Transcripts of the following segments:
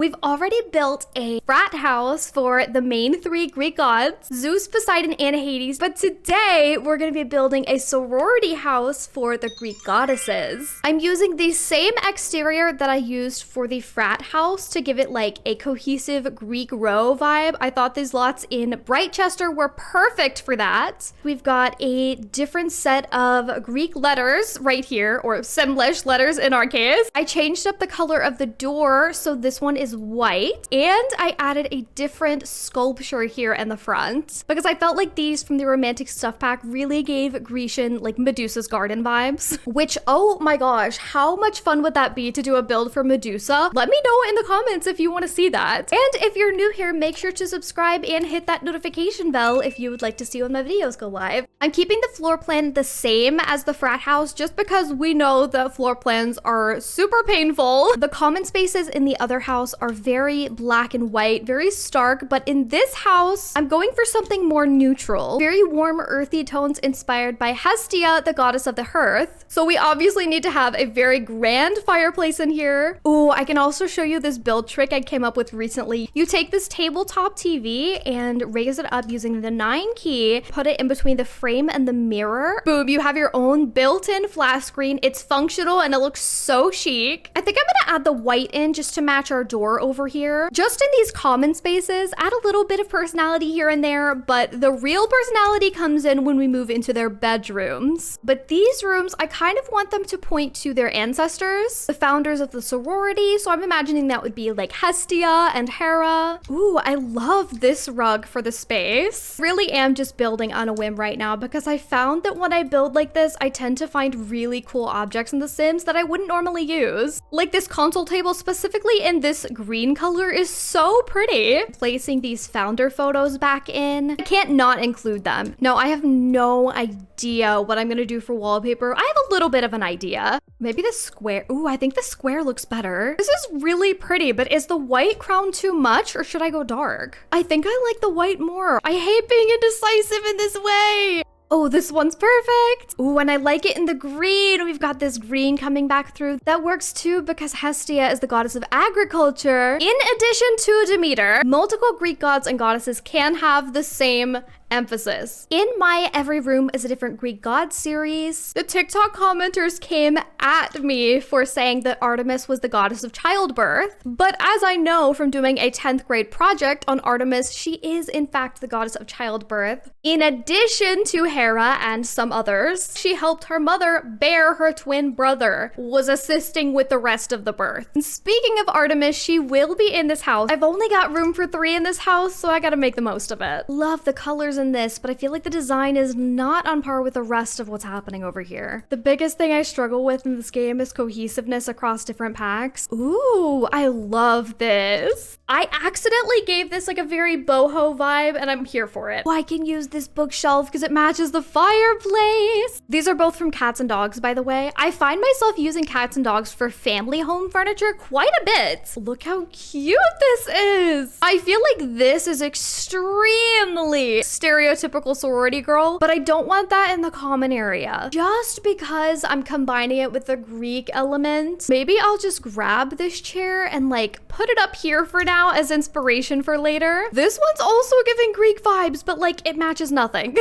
We've already built a frat house for the main three Greek gods, Zeus, Poseidon, and Hades, but today we're going to be building a sorority house for the Greek goddesses. I'm using the same exterior that I used for the frat house to give it like a cohesive Greek row vibe. I thought these lots in Brightchester were perfect for that. We've got a different set of Greek letters right here, or Semblish letters in our case. I changed up the color of the door, so this one is white, and I added a different sculpture here in the front because I felt like these from the romantic stuff pack really gave Grecian, like Medusa's garden vibes, which, oh my gosh, how much fun would that be to do a build for Medusa? Let me know in the comments if you want to see that. And if you're new here, make sure to subscribe and hit that notification bell if you would like to see when my videos go live. I'm keeping the floor plan the same as the frat house just because we know that floor plans are super painful. The common spaces in the other house are very black and white, very stark, but in this house, I'm going for something more neutral. Very warm, earthy tones inspired by Hestia, the goddess of the hearth. So we obviously need to have a very grand fireplace in here. Ooh, I can also show you this build trick I came up with recently. You take this tabletop TV and raise it up using the 9 key, put it in between the frame and the mirror. Boom, you have your own built-in flat screen. It's functional and it looks so chic. I think I'm gonna add the white in just to match our door over here. Just in these common spaces, add a little bit of personality here and there, but the real personality comes in when we move into their bedrooms. But these rooms, I kind of want them to point to their ancestors, the founders of the sorority, so I'm imagining that would be like Hestia and Hera. Ooh, I love this rug for the space. Really am just building on a whim right now because I found that when I build like this, I tend to find really cool objects in The Sims that I wouldn't normally use. Like this console table specifically in this green color is so pretty. Placing these founder photos back in. I can't not include them. No, I have no idea what I'm gonna do for wallpaper. I have a little bit of an idea. Maybe the square. Ooh, I think the square looks better. This is really pretty, but is the white crown too much or should I go dark? I think I like the white more. I hate being indecisive in this way. Oh, this one's perfect. Ooh, and I like it in the green. We've got this green coming back through. That works too because Hestia is the goddess of agriculture. In addition to Demeter, multiple Greek gods and goddesses can have the same emphasis. In my Every Room is a Different Greek God series, the TikTok commenters came at me for saying that Artemis was the goddess of childbirth. But as I know from doing a 10th grade project on Artemis, she is in fact the goddess of childbirth. In addition to Hera and some others, she helped her mother bear her twin brother, was assisting with the rest of the birth. And speaking of Artemis, she will be in this house. I've only got room for 3 in this house, so I gotta make the most of it. Love the colors in this, but I feel like the design is not on par with the rest of what's happening over here. The biggest thing I struggle with in this game is cohesiveness across different packs. Ooh, I love this. I accidentally gave this like a very boho vibe and I'm here for it. Oh, I can use this bookshelf because it matches the fireplace. These are both from Cats and Dogs, by the way. I find myself using Cats and Dogs for family home furniture quite a bit. Look how cute this is. I feel like this is extremely stereotypical sorority girl, but I don't want that in the common area. Just because I'm combining it with the Greek element, maybe I'll just grab this chair and like put it up here for now as inspiration for later. This one's also giving Greek vibes, but like it matches nothing.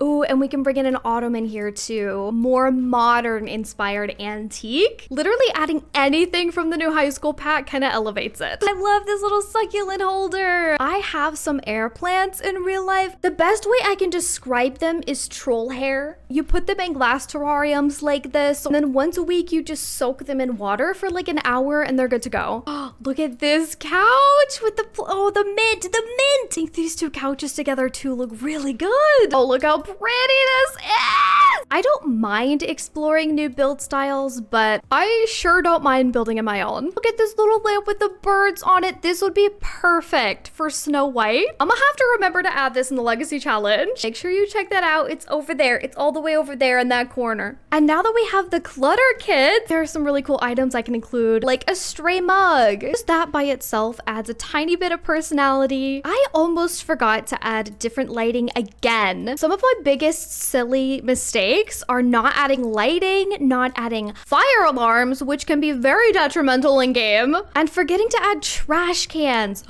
Ooh, and we can bring in an ottoman here too. More modern inspired antique. Literally adding anything from the new high school pack kind of elevates it. I love this little succulent holder. I have some air plants in real life. The best way I can describe them is troll hair. You put them in glass terrariums like this, and then once a week you just soak them in water for like an hour and they're good to go. Look at this couch with the mint. I think these two couches together too look really good. Oh, look how pretty this is. I don't mind exploring new build styles, but I sure don't mind building in my own. Look at this little lamp with the birds on it. This would be perfect for Snow White. I'm gonna have to remember to add this in the Lego Legacy Challenge. Make sure you check that out. It's over there. It's all the way over there in that corner. And now that we have the clutter kit, there are some really cool items I can include, like a stray mug. Just that by itself adds a tiny bit of personality. I almost forgot to add different lighting again. Some of my biggest silly mistakes are not adding lighting, not adding fire alarms, which can be very detrimental in game, and forgetting to add trash cans.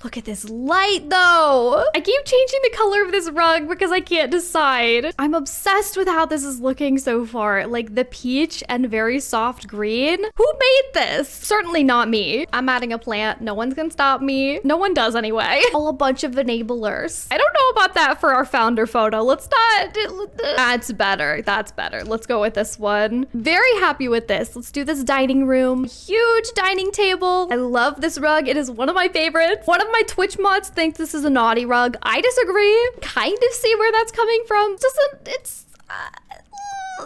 Look at this light though. I keep changing the color of this rug because I can't decide. I'm obsessed with how this is looking so far. Like the peach and very soft green. Who made this? Certainly not me. I'm adding a plant. No one's gonna stop me. No one does anyway. All a bunch of enablers. I don't know about that for our founder photo. Let's not. That's better. That's better. Let's go with this one. Very happy with this. Let's do this dining room. Huge dining table. I love this rug. It is one of my favorites. One of my Twitch mods think this is a naughty rug. I disagree. Kind of see where that's coming from. It's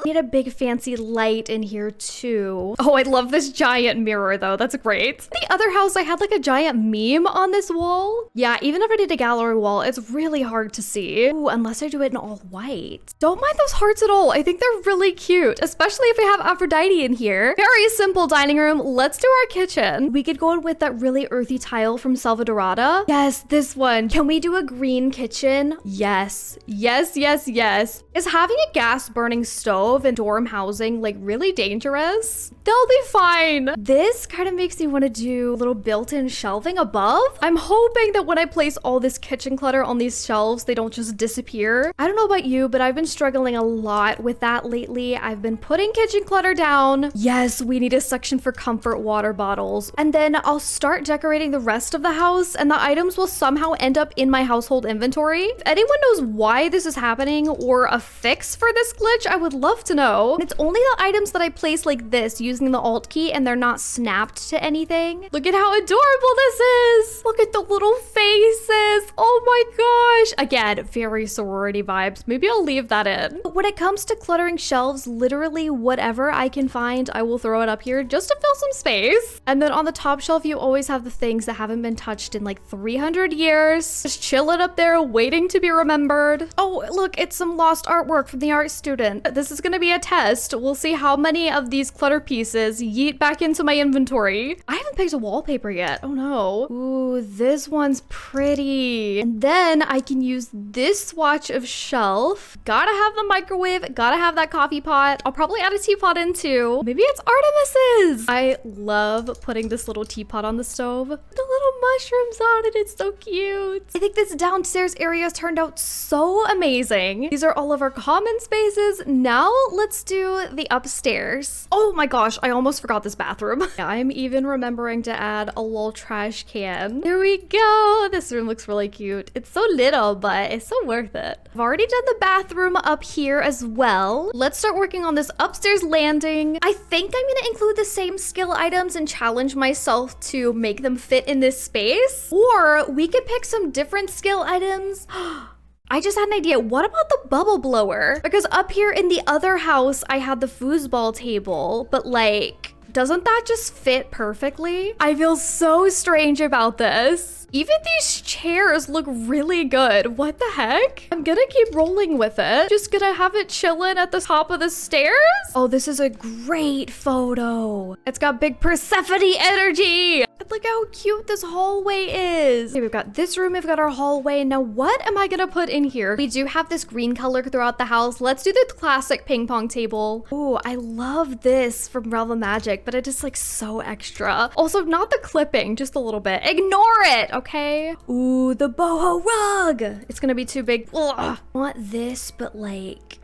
need a big fancy light in here too. Oh, I love this giant mirror though. That's great. The other house, I had like a giant meme on this wall. Yeah, even if I did a gallery wall, it's really hard to see. Ooh, unless I do it in all white. Don't mind those hearts at all. I think they're really cute, especially if we have Aphrodite in here. Very simple dining room. Let's do our kitchen. We could go in with that really earthy tile from Salvadorada. Yes, this one. Can we do a green kitchen? Yes. Yes, yes, yes. Is having a gas burning stove and dorm housing like really dangerous? They'll be fine. This kind of makes me want to do a little built-in shelving above. I'm hoping that when I place all this kitchen clutter on these shelves, they don't just disappear. I don't know about you, but I've been struggling a lot with that lately. I've been putting kitchen clutter down. Yes, we need a section for comfort water bottles. And then I'll start decorating the rest of the house and the items will somehow end up in my household inventory. If anyone knows why this is happening or a fix for this glitch, I would love to know. And it's only the items that I place like this using the Alt key and they're not snapped to anything. Look at how adorable this is. Look at the little faces. Oh my gosh. Again, very sorority vibes. Maybe I'll leave that in. But when it comes to cluttering shelves, literally whatever I can find, I will throw it up here just to fill some space. And then on the top shelf, you always have the things that haven't been touched in like 300 years. Just chill it up there, waiting to be remembered. Oh, look, it's some lost artwork from the art student. This is gonna be a test. We'll see how many of these clutter pieces yeet back into my inventory. I haven't picked a wallpaper yet. Oh no. Ooh, this one's pretty. And then I can use this swatch of shelf. Gotta have the microwave, gotta have that coffee pot. I'll probably add a teapot in too. Maybe it's Artemis's. I love putting this little teapot on the stove. The little mushrooms on it, it's so cute. I think this downstairs area has turned out so amazing. These are all of our common spaces. Now let's do the upstairs. Oh my gosh, I almost forgot this bathroom. I'm even remembering to add a little trash can. There we go. This room looks really cute. It's so little, but it's so worth it. I've already done the bathroom up here as well. Let's start working on this upstairs landing. I think I'm gonna include the same skill items and challenge myself to make them fit in this space. Or we could pick some different skill items. I just had an idea. What about the bubble blower? Because up here in the other house, I had the foosball table, but like, doesn't that just fit perfectly? I feel so strange about this. Even these chairs look really good. What the heck? I'm gonna keep rolling with it. Just gonna have it chilling at the top of the stairs. Oh, this is a great photo. It's got big Persephone energy. Look how cute this hallway is. Okay, we've got this room, we've got our hallway. Now, what am I gonna put in here? We do have this green color throughout the house. Let's do the classic ping pong table. Oh, I love this from Realm of Magic, but it is like so extra. Also, not the clipping, just a little bit. Ignore it, okay? Ooh, the boho rug. It's gonna be too big. Ugh. I want this, but like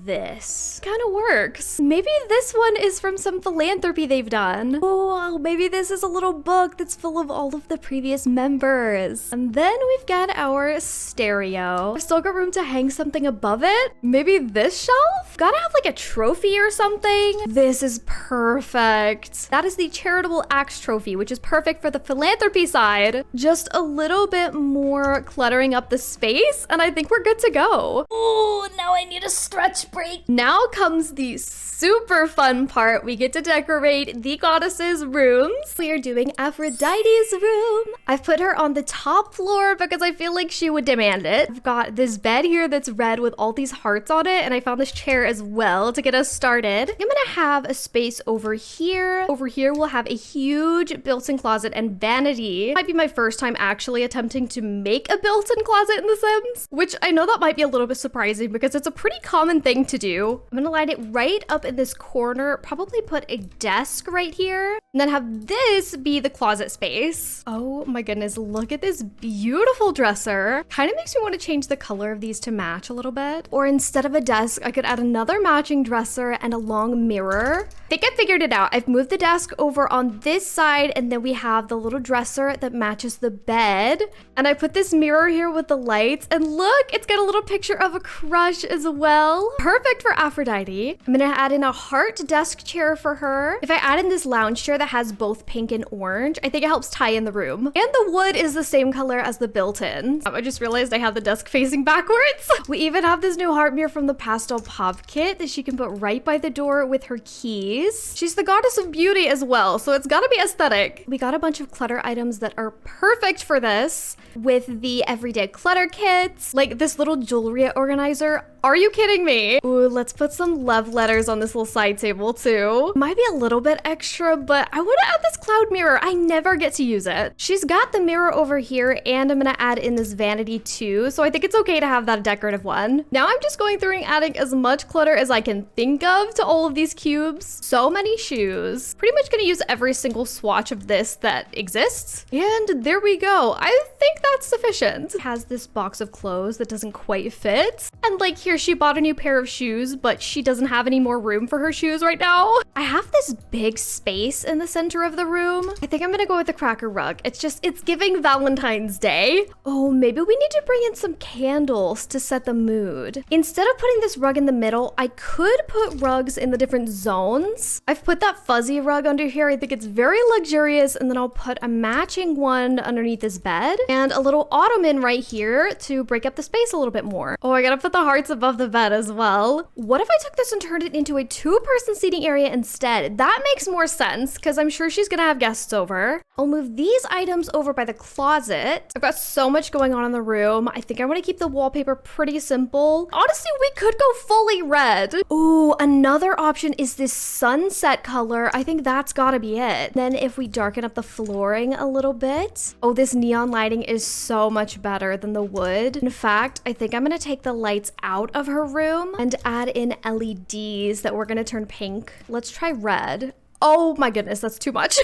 this kind of works. Maybe this one is from some philanthropy they've done. Oh, maybe this is a little book that's full of all of the previous members. And then we've got our stereo. I've still got room to hang something above it. Maybe this shelf? Gotta have like a trophy or something. This is perfect. That is the charitable acts trophy, which is perfect for the philanthropy side. Just a little bit more cluttering up the space, and I think we're good to go. Oh, now I need a stretch lunch break. Now comes the super fun part. We get to decorate the goddess's rooms. We are doing Aphrodite's room. I've put her on the top floor because I feel like she would demand it. I've got this bed here that's red with all these hearts on it, and I found this chair as well to get us started. I'm gonna have a space over here. Over here we'll have a huge built-in closet and vanity. Might be my first time actually attempting to make a built-in closet in The Sims, which I know that might be a little bit surprising because it's a pretty common thing to do. I'm gonna line it right up in this corner, probably put a desk right here, and then have this be the closet space. Oh my goodness, look at this beautiful dresser. Kind of makes me want to change the color of these to match a little bit. Or instead of a desk, I could add another matching dresser and a long mirror. I think I figured it out. I've moved the desk over on this side, and then we have the little dresser that matches the bed. And I put this mirror here with the lights, and look, it's got a little picture of a crush as well. Perfect for Aphrodite. I'm gonna add in a heart desk chair for her. If I add in this lounge chair that has both pink and orange, I think it helps tie in the room. And the wood is the same color as the built-in. I just realized I have the desk facing backwards. We even have this new heart mirror from the pastel pop kit that she can put right by the door with her keys. She's the goddess of beauty as well, so it's gotta be aesthetic. We got a bunch of clutter items that are perfect for this with the everyday clutter kits, like this little jewelry organizer. Are you kidding me? Ooh, let's put some love letters on this little side table too. Might be a little bit extra, but I want to add this cloud mirror. I never get to use it. She's got the mirror over here, and I'm gonna add in this vanity too, so I think it's okay to have that decorative one. Now I'm just going through and adding as much clutter as I can think of to all of these cubes. So many shoes. Pretty much gonna use every single swatch of this that exists. And there we go. I think that's sufficient. It has this box of clothes that doesn't quite fit. And like here, she bought a new pair of shoes, but she doesn't have any more room for her shoes right now. I have this big space in the center of the room. I think I'm gonna go with the cracker rug. It's giving Valentine's Day. Oh, maybe we need to bring in some candles to set the mood. Instead of putting this rug in the middle, I could put rugs in the different zones. I've put that fuzzy rug under here. I think it's very luxurious, and then I'll put a matching one underneath this bed and a little ottoman right here to break up the space a little bit more. Oh, I gotta put the hearts above the bed as well. What if I took this and turned it into a two-person seating area instead? That makes more sense because I'm sure she's gonna have guests over. I'll move these items over by the closet. I've got so much going on in the room. I think I want to keep the wallpaper pretty simple. Honestly, we could go fully red. Ooh, another option is this sunset color. I think that's gotta be it. Then if we darken up the flooring a little bit. Oh, this neon lighting is so much better than the wood. In fact, I think I'm gonna take the lights out of her room and add in LEDs that we're gonna turn pink. Let's try red. Oh my goodness, that's too much.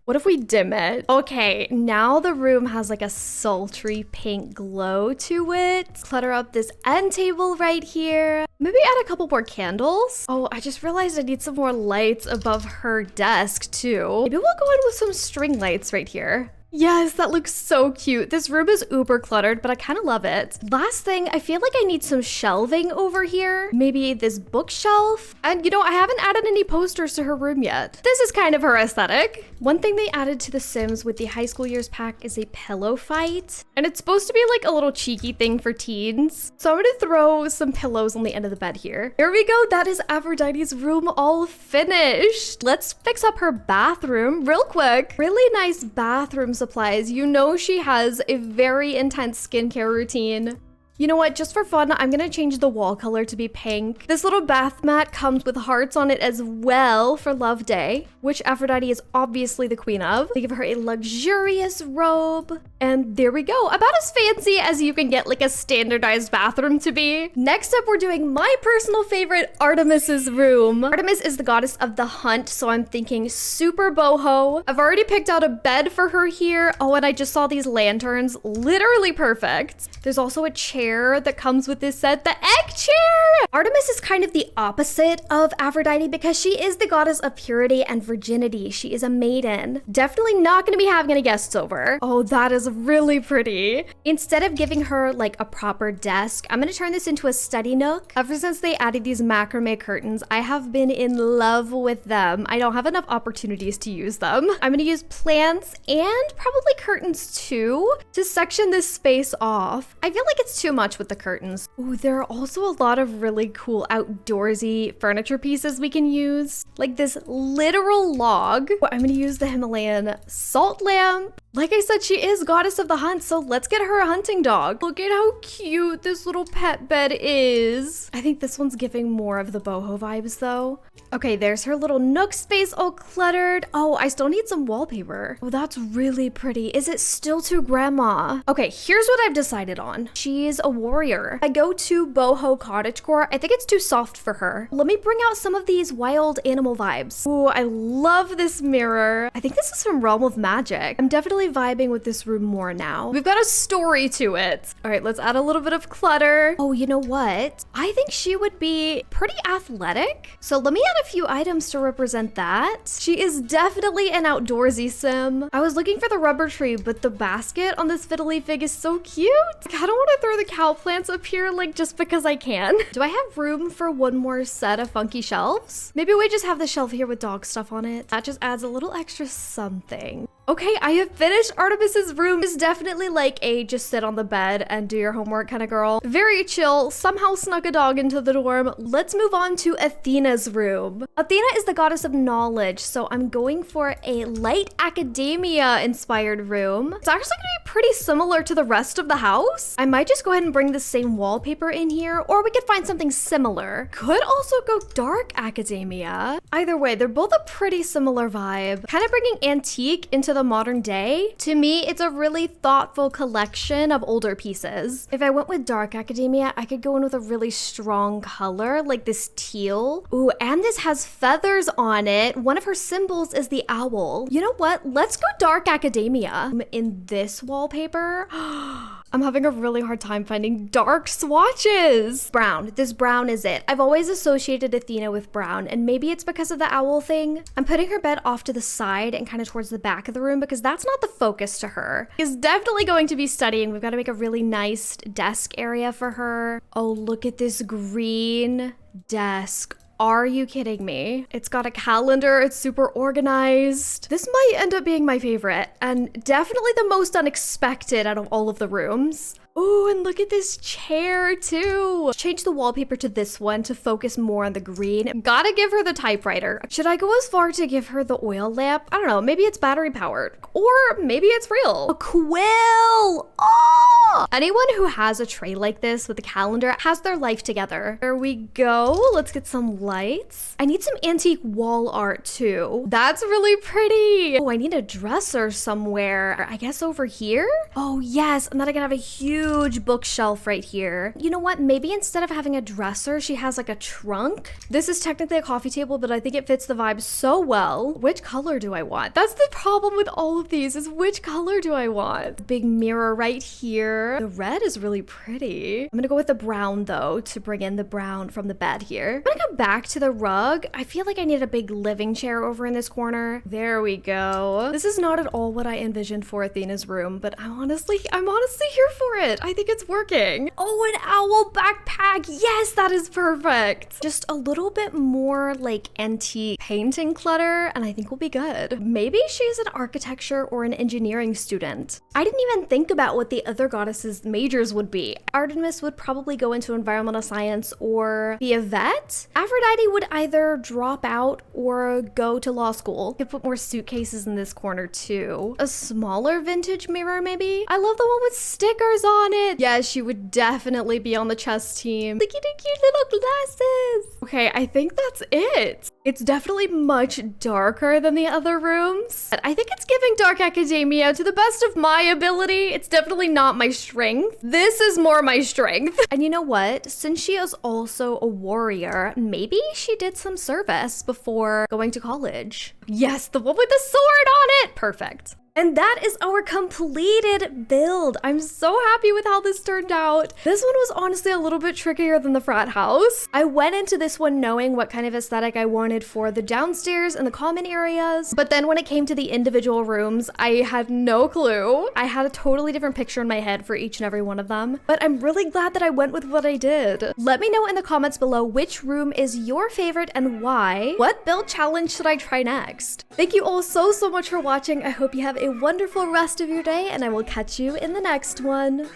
What if we dim it? Okay, now the room has like a sultry pink glow to it. Clutter up this end table right here. Maybe add a couple more candles. Oh, I just realized I need some more lights above her desk too. Maybe we'll go in with some string lights right here. Yes, that looks so cute. This room is uber cluttered, but I kind of love it. Last thing, I feel like I need some shelving over here. Maybe this bookshelf. And you know, I haven't added any posters to her room yet. This is kind of her aesthetic. One thing they added to The Sims with the high school years pack is a pillow fight. And it's supposed to be like a little cheeky thing for teens. So I'm gonna throw some pillows on the end of the bed here. Here we go. That is Aphrodite's room all finished. Let's fix up her bathroom real quick. Really nice bathroom supplies. You know she has a very intense skincare routine. You know what, just for fun, I'm gonna change the wall color to be pink. This little bath mat comes with hearts on it as well for Love Day, which Aphrodite is obviously the queen of. They give her a luxurious robe, and there we go. About as fancy as you can get like a standardized bathroom to be. Next up, we're doing my personal favorite, Artemis's room. Artemis is the goddess of the hunt, so I'm thinking super boho. I've already picked out a bed for her here. Oh, and I just saw these lanterns, literally perfect. There's also a chair that comes with this set, the egg chair. Artemis is kind of the opposite of Aphrodite because she is the goddess of purity and virginity. She is a maiden. Definitely not going to be having any guests over. Oh, that is really pretty. Instead of giving her like a proper desk, I'm going to turn this into a study nook. Ever since they added these macrame curtains, I have been in love with them. I don't have enough opportunities to use them. I'm going to use plants and probably curtains too to section this space off. I feel like it's too much much with the curtains. Ooh, there are also a lot of really cool outdoorsy furniture pieces we can use. Like this literal log. I'm gonna use the Himalayan salt lamp. Like I said, she is goddess of the hunt, so let's get her a hunting dog. Look at how cute this little pet bed is. I think this one's giving more of the boho vibes though. Okay, there's her little nook space all cluttered. Oh, I still need some wallpaper. Oh, that's really pretty. Is it still too grandma? Okay, here's what I've decided on. She's a warrior. I go to boho cottagecore. I think it's too soft for her. Let me bring out some of these wild animal vibes. Ooh, I love this mirror. I think this is from Realm of Magic. I'm definitely vibing with this room more now. We've got a story to it. All right, let's add a little bit of clutter. Oh, you know what? I think she would be pretty athletic. So let me add a few items to represent that. She is definitely an outdoorsy sim. I was looking for the rubber tree, but the basket on this fiddly fig is so cute. I don't want to throw the cow plants up here like just because I can. Do I have room for one more set of funky shelves? Maybe we just have the shelf here with dog stuff on it. That just adds a little extra something. Okay, I have finished Artemis's room. Is definitely like a just sit on the bed and do your homework kind of girl. Very chill, somehow snuck a dog into the dorm. Let's move on to Athena's room. Athena is the goddess of knowledge, so I'm going for a light academia inspired room. It's actually gonna be pretty similar to the rest of the house. I might just go ahead and bring the same wallpaper in here, or we could find something similar. Could also go dark academia. Either way, they're both a pretty similar vibe. Kind of bringing antique into the modern day. To me, it's a really thoughtful collection of older pieces. If I went with dark academia, I could go in with a really strong color like this teal. Ooh, and this has feathers on it. One of her symbols is the owl. You know what? Let's go dark academia. In this wallpaper, I'm having a really hard time finding dark swatches. Brown. This brown is it. I've always associated Athena with brown, and maybe it's because of the owl thing. I'm putting her bed off to the side and kind of towards the back of the room because that's not the focus to her. She's definitely going to be studying. We've got to make a really nice desk area for her. Oh, look at this green desk. Are you kidding me? It's got a calendar, it's super organized. This might end up being my favorite, and definitely the most unexpected out of all of the rooms. Oh, and look at this chair too. Change the wallpaper to this one to focus more on the green. Gotta give her the typewriter. Should I go as far to give her the oil lamp? I don't know, maybe it's battery powered. Or maybe it's real. A quill! Oh! Anyone who has a tray like this with a calendar has their life together. There we go. Let's get some lights. I need some antique wall art too. That's really pretty. Oh, I need a dresser somewhere. I guess over here? Oh yes, and then I can have a huge bookshelf right here. You know what? Maybe instead of having a dresser, she has like a trunk. This is technically a coffee table, but I think it fits the vibe so well. Which color do I want? That's the problem with all of these is which color do I want? Big mirror right here. The red is really pretty. I'm gonna go with the brown though to bring in the brown from the bed here. I'm gonna go back to the rug. I feel like I need a big living chair over in this corner. There we go. This is not at all what I envisioned for Athena's room, but I'm honestly here for it. I think it's working. Oh, an owl backpack. Yes, that is perfect. Just a little bit more like antique painting clutter and I think we'll be good. Maybe she's an architecture or an engineering student. I didn't even think about what the other goddesses' majors would be. Artemis would probably go into environmental science or be a vet. Aphrodite would either drop out or go to law school. Could put more suitcases in this corner too. A smaller vintage mirror maybe? I love the one with stickers on it. Yeah, she would definitely be on the chess team. Look at the cute little glasses. Okay, I think that's it. It's definitely much darker than the other rooms. But I think it's giving dark academia to the best of my ability. It's definitely not my strength. This is more my strength. And you know what? Since she is also a warrior, maybe she did some service before going to college. Yes, the one with the sword on it. Perfect. And that is our completed build. I'm so happy with how this turned out. This one was honestly a little bit trickier than the frat house. I went into this one knowing what kind of aesthetic I wanted for the downstairs and the common areas. But then when it came to the individual rooms, I had no clue. I had a totally different picture in my head for each and every one of them. But I'm really glad that I went with what I did. Let me know in the comments below which room is your favorite and why. What build challenge should I try next? Thank you all so much for watching. I hope you have a wonderful rest of your day and I will catch you in the next one.